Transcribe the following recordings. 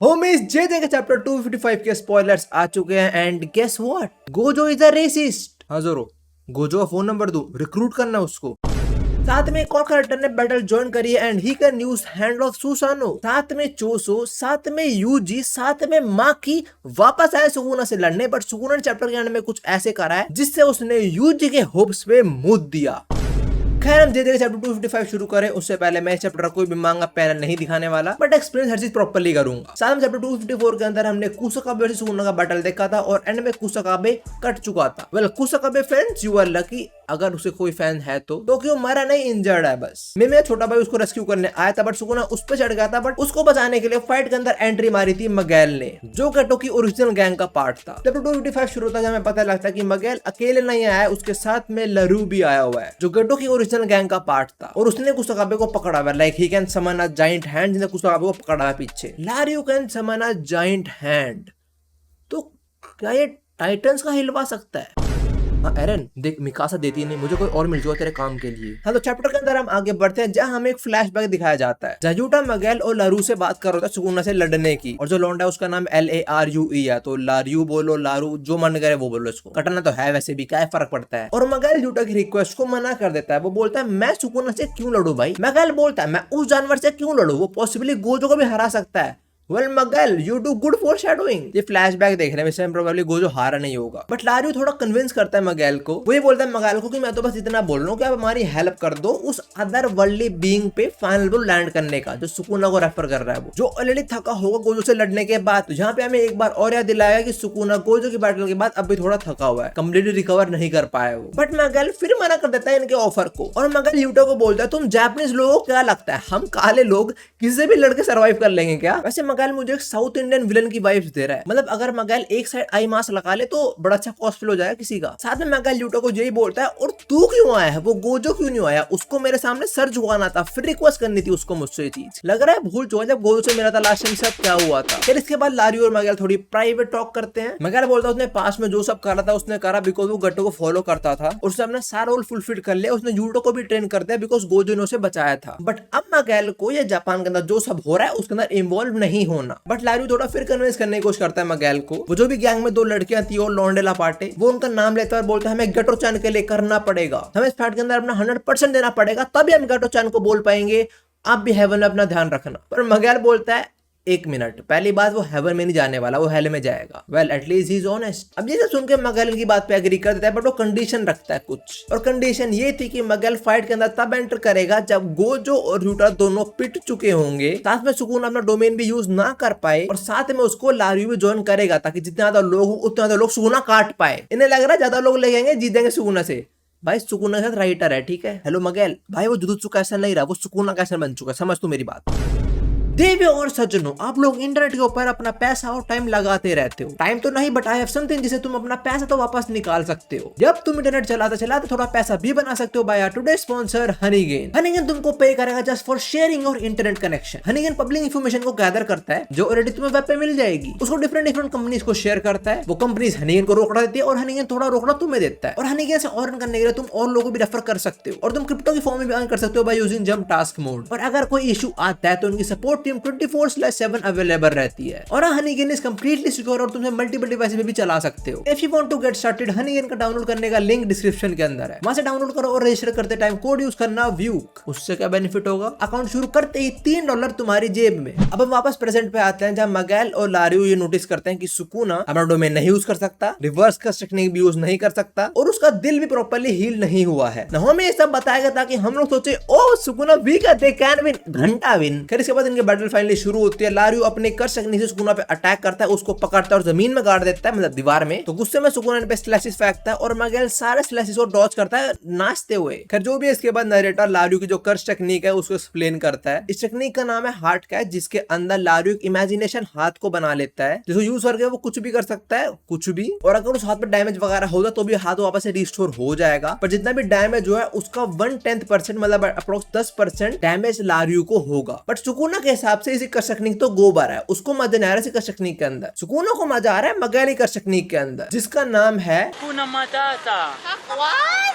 Homies जे के chapter 255 के spoilers आ चुके हैं and guess what, Gojo is a racist. हाँ जरूर, गोजो का फोन नंबर दो, रिक्रूट करना उसको। साथ में एक और कैरेक्टर ने बैटल ज्वाइन करी है and he can use hand of Susanoo. साथ में चोसो, साथ में यूजी, साथ में माकी वापस आए सुकुना से लड़ने, बट सुकुना ने चैप्टर के एंड में कुछ ऐसे करा है जिससे उसने यूजी के होप्स पे मुद दिया। खैर हम धीरे चैप्टर 255 शुरू करें उससे पहले मैं इस चैप्टर का कोई भी मांगा पैनल नहीं दिखाने वाला, बट एक्सप्लेन हर चीज प्रॉपर्ली करूंगा। साथ में चैप्टर 254 के अंदर हमने कुसाकाबे वर्सेस सुकुना का बैटल देखा था और एंड में कुसाकाबे कट चुका था। Well Kusakabe friends you are lucky, अगर उसे कोई फैन है तो क्यों मरा नहीं, इंजर्ड है बस। मेरा छोटा भाई उसको रेस्क्यू करने आया था बट सुकुना उस पर चढ़ गया था, बट उसको बचाने के लिए फाइट के अंदर एंट्री मारी थी मगैल ने, जो गेटो की ओरिजिनल गैंग का पार्ट था। चैप्टर 255 शुरू होता है हमें पता लगता है कि मगैल अकेले नहीं आया है, उसके साथ में लरू भी आया हुआ है जो गेटो की ओरिजिनल गैंग का पार्ट था, और उसने कुसाकाबे को पकड़ा हुआ है। Like he can summon a giant hand, जिसने कुसाकाबे को पकड़ा है पीछे। लारियो can summon a giant hand, तो क्या ये टाइटंस का हिलवा सकता है? हाँ एरन देख, मिकासा देती नहीं, मुझे कोई और मिल जाओ तेरे काम के लिए। हाँ तो चैप्टर के अंदर हम आगे बढ़ते हैं जहाँ हमें एक फ्लैशबैक दिखाया जाता है। जाजूटा मगैल और लारू से बात कर रहा था सुकुना से लड़ने की, और जो लौंडा है उसका नाम LARUE है, तो लारू बोलो, लारू जो मन करे वो बोलो, इसको कटना तो है वैसे भी, क्या फर्क पड़ता है। और मगैल जूटा की रिक्वेस्ट को मना कर देता है। वो बोलता है मैं सुकुना से क्यों लड़ू भाई। मगैल बोलता है मैं उस जानवर से क्यों लड़ू, वो पॉसिबली गोजो को भी हरा सकता है। वेल मगैल you do good for shadowing. ये फ्लैशबैक देखने में प्रोबेबली गोजो हारा नहीं होगा, बट लारियो थोड़ा कन्विंस करता है मगैल को। वो ये बोलता है मगैल को कि मैं तो बस इतना बोल रहा हूँ कि आप हमारी हेल्प कर दो उस अदर वर्ल्डली बीइंग पे फाइनल वो लैंड करने का, जो सुकुना को रेफर कर रहा है, वो जो ऑलरेडी थका होगा गोजो से लड़ने के बाद। तो यहाँ पे हमें एक बार और याद दिलाया कि सुकुना गोजो की बैटल के बाद अभी थोड़ा थका हुआ है, कम्प्लीटली रिकवर नहीं कर पाया वो। बट मगैल फिर मना कर देता है इनके ऑफर को, और मगैल यूटा को बोलता है तुम जापानीज लोगों को क्या लगता है हम काले लोग किसी से भी लड़के सर्वाइव कर लेंगे क्या? वैसे मगैल मुझे एक साउथ इंडियन विलन की वाइब्स दे रहा है, मतलब अगर मगैल एक साइड आई मास्क लगा ले तो बड़ा अच्छा कॉस्प्ले हो जाएगा किसी का। साथ में मगैल यूटा को यही बोलता है और तू क्यों आया है, वो गोजो क्यों नहीं आया, उसको मेरे सामने सर झुकाना था, फिर रिक्वेस्ट करनी थी उसको मुझसे। ये चीज लग रहा है भूल चुका जब गोजो से मिला था लास्ट टाइम सब क्या हुआ था। फिर इसके बाद लारियो और मगैल थोड़ी प्राइवेट टॉक करते हैं। मगैल बोलता है उसने पास में जो सब करा था उसने करा बिकॉज वो गट्टो को फॉलो करता था, और उसने अपना सारा रोल फुलफिल कर लिया। उसने यूटो को भी ट्रेन कर दिया बिकॉज गोजो ने उसे बचाया था। बट अब मगैल को ये जापान के अंदर जो सब हो रहा है उसके अंदर इन्वॉल्व नहीं होना। बट लारियो थोड़ा फिर कन्विंस करने की कोशिश करता है मगैल को। वो जो भी गैंग में दो लड़कियां थी और लॉन्डेला पार्टे, वो उनका नाम लेता है और बोलता है हमें गेटो चान के लिए करना पड़ेगा, हमें इस फाइट के अंदर अपना 100% देना पड़ेगा, तभी हम गेटो चान को बोल पाएंगे आप भी हेवन में अपना ध्यान रखना। पर मगैल बोलता है एक मिनट, पहली बात वो हेवन में नहीं जाने वाला, वो हेल में जाएगा। Well at least he is honest. अब ये सुन के मगैल की बात पे एग्री कर देता है, बट वो कंडीशन रखता है कुछ, और कंडीशन ये थी कि मगैल फाइट के अंदर तब एंटर करेगा जब गोजो और यूटा दोनों पिट चुके होंगे, साथ में सुकुना अपना डोमेन भी यूज ना कर पाए, और साथ में उसको लारियो भी ज्वाइन करेगा ताकि जितने ज्यादा लोग हो उतने ज्यादा लोग सुकुना काट पाए। इन्हें लग रहा है ज्यादा लोग ले जाएंगे जीत जाएंगे सुकुना से। भाई सुकुना के साथ राइटर है, ठीक है। हेलो मगैल भाई, वो जुजुत्सु कैसन नहीं रहा, वो सुकुना कैसन बन चुका है, समझ तू मेरी बात। देवियों और सज्जनों, आप लोग इंटरनेट के ऊपर अपना पैसा और टाइम लगाते रहते हो। टाइम तो नहीं बट आई हैव समथिंग जिसे तुम अपना पैसा तो वापस निकाल सकते हो। जब तुम इंटरनेट चलाते चलाते थोड़ा पैसा भी बना सकते हो by today sponsor Honeygain. Honeygain तुमको पे करेगा जस्ट फॉर शेयरिंग और internet connection. Honeygain public information को गैदर करता है जो ऑलरेडी तुम्हें वेब पे मिल जाएगी, उसको डिफरेंट कंपनीज को शेयर करता है। वो कंपनीज हनीगेन को रोकड़ा देती है और हनीगेन थोड़ा रोकड़ा तुम्हें देता है, और हनीगेन से अर्न करने के लिए तुम और लोगों को भी रेफर कर सकते हो, और तुम क्रिप्टो की फॉर्म में भी अर्न कर सकते हो by using jump task mode. और अगर कोई इशू आता है तो उनकी सपोर्ट टीम 24/7 अवेलेबल रहती है। और हनीगेन इज कंप्लीटली सिक्योर और तुम्हें मल्टीपल डिवाइस पे भी चला सकते हो। If you want to get started, Honeygain का डाउनलोड करने का लिंक डिस्क्रिप्शन के अंदर है, वहां से डाउनलोड करो और रजिस्टर करते टाइम कोड यूज करना व्यूक। उससे क्या बेनिफिट होगा, अकाउंट शुरू करते ही $3 तुम्हारी जेब में। अब हम वापस प्रेजेंट पे आते हैं जहां मगैल और लारियो ये नोटिस करते हैं कि सुकुना अपना डोमेन नहीं यूज कर सकता, रिवर्स कस्ट टेक्निक भी यूज नहीं कर सकता, और उसका दिल भी प्रॉपर्ली हील नहीं हुआ है। हमें ये सब बताया गया ताकि हम लोग सोचे ओ सुकुना वीक है, दे कैन विन, घंटा विन। फिर इसके बाद इनके बैटल फाइनली शुरू होती है। लारियो अपने कर सकने से सुकुना पे अटैक करता है, उसको पकड़ता है और जमीन में गाड़ देता है, मतलब दीवार में। तो गुस्से में सुकुना पे स्लैशेस फेंकता है और मगैल सारे स्लैशेस को डॉज करता है नाचते हुए। खैर जो भी है, इसके बाद नरेटर लारियो की जो कर्स टेक्निक है उसको एक्सप्लेन करता है। इस टेक्निक का नाम है हार्ट कैच, जिसके अंदर लारियो एक इमेजिनेशन हाथ को बना लेता है, जिसको यूज करके वो कुछ भी कर सकता है, कुछ भी। और अगर उस हाथ पे डैमेज वगैरह होगा तो भी हाथ वापस से रिस्टोर हो जाएगा, पर जितना भी डैमेज जो है उसका 1/10% मतलब अप्रोक्स 10% डैमेज लारियो को होगा। बट सुकुना के हिसाब से इसी कर्शकनिक तो गोबर है, उसको मजा नहीं आ रहा इसी कर्शकनिक के अंदर। सुकूनो को मजा आ रहा है मगैली कर्शकनिक के अंदर, जिसका नाम है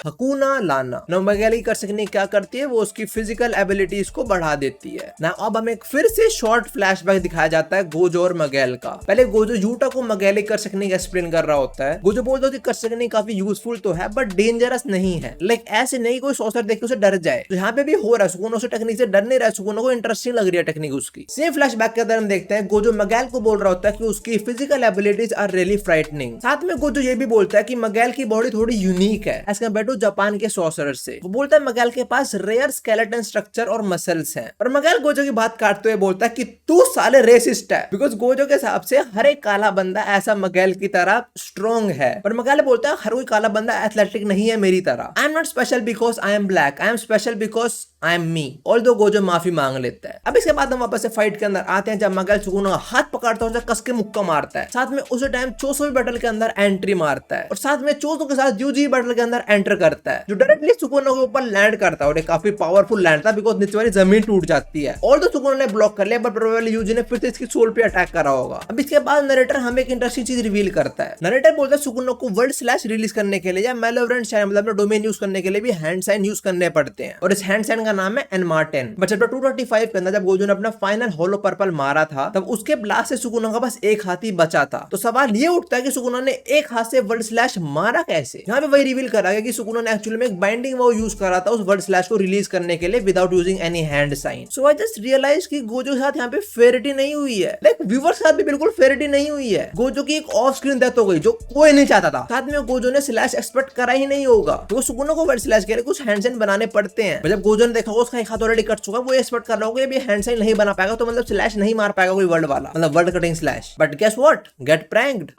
हकूना लाना। ना मगैली कर्शकनिक क्या करती है, वो उसकी फिजिकल एबिलिटीज को बढ़ा देती है ना। अब हमें फिर से शॉर्ट फ्लैशबैक दिखाया जाता है गोजो और मगैल का। पहले गोजो यूटा को मगैली कर्शकनिक एक्सप्लेन कर रहा होता है। गोजो बोलता है कर्शकनिक काफी यूजफुल तो है बट डेंजरस नहीं है। लाइक ऐसे नहीं कोई सॉसर देख के उसे डर जाए, तो यहाँ पे भी हो रहा है। सुकूनो से टेक्निक से डर नहीं रहा है, सुकूनो को इंटरेस्टिंग लग रही है टेक्निक उसकी। सेम फ्लैशबैक के अंदर हम देखते हैं गोजो मगैल को बोल रहा होता है कि उसकी physical abilities are really frightening. साथ में गोजो ये भी बोलता है कि मगैल की बॉडी थोड़ी यूनिक है एज कम्पेयर टू जापान के सॉसरर से। वो बोलता है मगैल के पास रेयर स्केलेटन स्ट्रक्चर और मसल्स हैं। और मगैल गोजो की बात काटते हुए बोलता है कि तू साले रेसिस्ट है, बिकॉज गोजो के हिसाब से हर एक काला बंदा ऐसा मगैल की तरह स्ट्रॉन्ग है। और मगैल बोलता है हर कोई काला बंदा एथलेटिक नहीं है मेरी तरह। I am not special because I am black, I am special because I am me. Although Gojo माफी मांग लेता है। अब इसके बाद हम वापस से फाइट के अंदर आते हैं जब मगैल सुकूनो का हाथ पकड़ता है और कस के मुक्का मारता है। साथ में उसी टाइम चोसो बैटल के अंदर एंट्री मारता है और साथ में चोसो के साथ यूजी बैटल के अंदर एंटर करता है, जो डायरेक्टली सुकूनो के ऊपर लैंड करता है। और काफी पावरफुल लैंड था बिकॉज नीचे वाली जमीन टूट जाती है। ऑल्दो सुकूनो ने ब्लॉक कर लिया बट प्रोबेबली यूजी ने फिर से इसकी सोल पे अटैक करा होगा। अब इसके बाद नरेटर हमें एक इंटरेस्टिंग चीज रिवील करता है। नरेटर बोलता है सुकूनो को वर्ड स्लैश रिलीज करने के लिए या मैलोवरेंट साइन मतलब डोमेन यूज करने के लिए भी हैंड साइन यूज करने पड़ते हैं और इस हैंड साइन का नाम है एनमार्टेन। बट चैप्टर 235 के अंदर जब गोजो ने अपना फाइनल होलो पर्पल मारा था तब उसके ब्लास्ट से सुकूनो का बस एक हाथ ही बचा था। तो सवाल ये उठता है कि सुकूनो ने एक हाथ से वर्ड स्लैश मारा कैसे। यहाँ पे वही रिवील करा गया कि सुकूनो ने एक्चुअली में एक बाइंडिंग वो यूज करा था उस वर्ड स्लैश को रिलीज करने के लिए without using any hand sign. So I just realize कि गोजो के साथ यहाँ पे फेयरिटी नहीं हुई है। लाइक व्यूअर्स के साथ भी बिल्कुल फेयरिटी नहीं हुई है। गोजो की एक ऑफ स्क्रीन डेथ हो गई जो कोई नहीं चाहता था। साथ में गोजो ने स्लैश एक्सपेक्ट करा ही नहीं होगा, तो सुकूनो को वर्ड स्लैश के लिए कुछ हैंड साइन बनाने पड़ते हैं। जब गोजो ने देखा उसका एक हाथ ऑलरेडी कट चुका, वो एक्सपेक्ट कर रहा होगा ये हैंड साइन नहीं बना पाएगा, तो मतलब स्लैश नहीं मार पाएगा कोई वर्ड वाला, मतलब word cutting slash. But guess what, get pranked.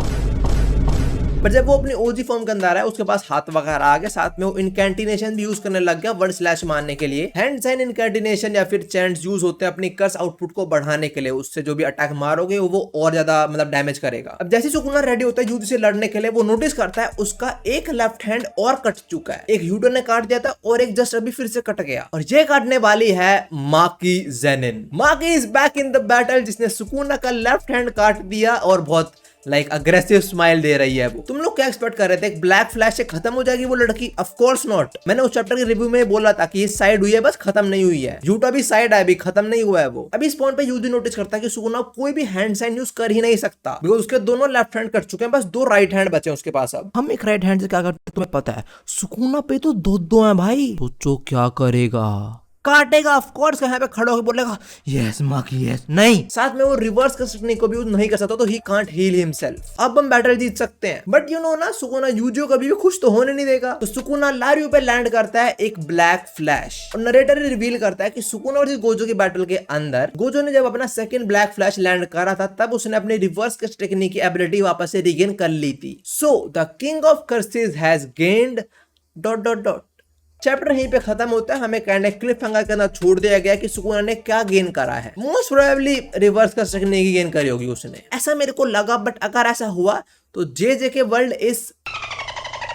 पर जब वो अपनी ओजी फॉर्म के अंदर है उसके पास हाथ वगैरह आ गया, साथ में वो इनकैंटिनेशन भी यूज करने लग गया वर्ड स्लैश मारने के लिए। हैंड साइन इनकैंटिनेशन या फिर चैंट्स यूज होते हैं अपनी कर्स आउटपुट को बढ़ाने के लिए, उससे जो भी अटैक मारोगे वो और ज्यादा मतलब डैमेज करेगा। अब जैसे सुकूनो रेडी होता है यूजी से लड़ने के लिए, वो नोटिस करता है उसका एक लेफ्ट हैंड और कट चुका है। एक यूडो ने काट दिया था और एक जस्ट अभी फिर से कट गया, और ये काटने वाली है Maki Zenin. Maki is back in the battle, जिसने सुकूनो का लेफ्ट हैंड काट दिया और बहुत लाइक अग्रेसिव स्माइल दे रही है वो। तुम लोग क्या एक्सपेक्ट कर रहे थे, एक ब्लैक फ्लैश से खत्म हो जाएगी वो लड़की? Of course not. मैंने उस चैप्टर के रिव्यू में बोला था कि ये साइड हुई है बस, खत्म नहीं हुई है। यूटा भी साइड है, अभी खत्म नहीं हुआ है वो। अभी इस पॉइंट पे यूजी नोटिस करता है कि सुकूनो कोई भी हैंड साइन यूज कर ही नहीं सकता बिकॉज उसके दोनों लेफ्ट हैंड कट चुके हैं, बस दो राइट हैंड बचे उसके पास। अब हम एक राइट हैंड से क्या करते तुम्हें पता है? सुकूनो पे तो दो है भाई, सोचो क्या करेगा, काटेगा ऑफ कोर्स। यहाँ पे खड़ा होकर बोलेगा यस माकी यस, नहीं। साथ में वो रिवर्स कर सकने को भी नहीं कर सकता, तो ही कांट हील हिमसेल्फ। अब हम बैटल जीत सकते हैं बट यू नो ना, सुकूनो यूजियो कभी भी खुश तो होने नहीं देगा। तो सुकूनो लारियो पे लैंड करता है एक ब्लैक फ्लैश, और नरेटर रिवील करता है कि सुकूनो और गोजो की बैटल के अंदर गोजो ने जब अपना सेकंड ब्लैक फ्लैश लैंड करा था तब उसने अपनी रिवर्स कस्ट टेक्निक की एबिलिटी वापस से रिगेन कर ली थी। So the king of curses has gained ... chapter यहीं पे खत्म होता है। हमें काइंड ऑफ क्लिफ हैंगर के अंदर छोड़ दिया गया कि सुकूनो ने क्या गेन करा है। मोस्ट प्रोबेबली रिवर्स कर सकने की गेन करी होगी उसने, ऐसा मेरे को लगा। बट अगर ऐसा हुआ तो जे के वर्ल्ड इज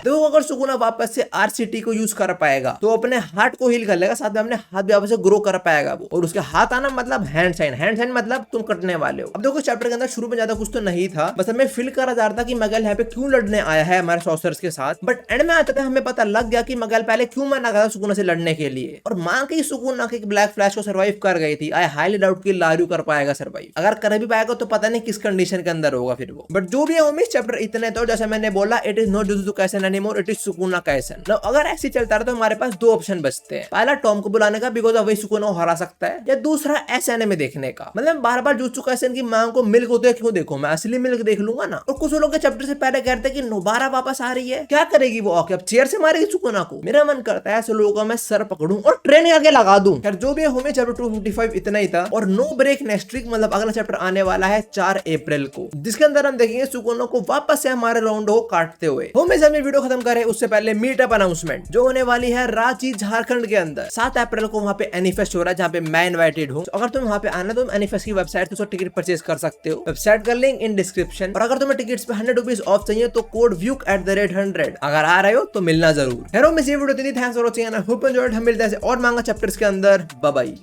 देखो, अगर सुकूनो वापस से आरसीटी को यूज कर पाएगा तो अपने हार्ट को हील कर लेगा, साथ में अपने हाथ भी वापस से ग्रो कर पाएगा वो। और उसके हाथ आना मतलब हैंड साइन मतलब तुम कटने वाले हो। अब देखो चैप्टर के अंदर शुरू में ज्यादा कुछ तो नहीं था, बस हमें फील करा जा रहा था कि मगैल यहाँ पे क्यों लड़ने आया है हमारे सॉसर्स के साथ। बट एंड में आते थे हमें पता लग गया कि मगैल पहले क्यों मना कर सुकूनो से लड़ने के लिए, और मां की सुकूनो के ब्लैक फ्लैश को सर्वाइव कर गई थी। आई हाईली डाउट कि लारियो कर पाएगा सर्वाइव। अगर कर भी पाएगा तो पता नहीं किस कंडीशन के अंदर होगा फिर वो। बट जो भी है होमी, चैप्टर इतने तो जैसे मैंने बोला, it is not Jujutsu Kaisen anymore, it is Sukuna Kaisen. Now, अगर ऐसे चलता रहा तो हमारे पास दो ऑप्शन बचते हैं। पहला टॉम को बुलाने का बिकॉज वही सुकूनो को हरा सकता है, या दूसरा एसएनए में देखने का। मतलब बार बार जुजुत्सु काइसेन की मांग को मिल्क होते क्यों देखो, मैं असली मिल्क देख लूंगा ना। और कुछ लोग चैप्टर से पहले कहते हैं कि नोबारा वापस आ रही है, क्या करेगी वो आके, अब चेयर से मारेगी सुकूनो को। मेरा मन करता है ऐसे लोगों का मैं सर पकड़ूं और ट्रेन आगे लगा दूं। यार जो भी होमे चैप्टर 255 इतना ही था, और नो ब्रेक नेक्स्ट वीक मतलब अगला चैप्टर आने वाला है 4 अप्रैल को, जिसके अंदर हम देखेंगे सुकूनो को वापस से हमारे राउंड को काटते हुए। होमे से हमने वीडियो खत्म करे उससे पहले मीटअप अनाउंसमेंट जो होने वाली है रांची झारखंड के अंदर। 7 अप्रैल को वहां पे एनीफेस्ट हो रहा है जहां पे मैं इनवाइटेड हूं। अगर तुम वहां पे आना तो एनीफेस्ट की वेबसाइट से टिकट परचेज कर सकते हो, वेबसाइट का लिंक इन डिस्क्रिप्शन। और अगर तुम्हें टिकट्स पे 100 रुपीज ऑफ चाहिए तो कोड VUK@100 अगर आ रहे हो तो मिलना जरूर। हेरो मिस ये video thanks for watching and I hope enjoyed. हम मिलते हैं और मांगा चैप्टर्स के अंदर। Bye bye.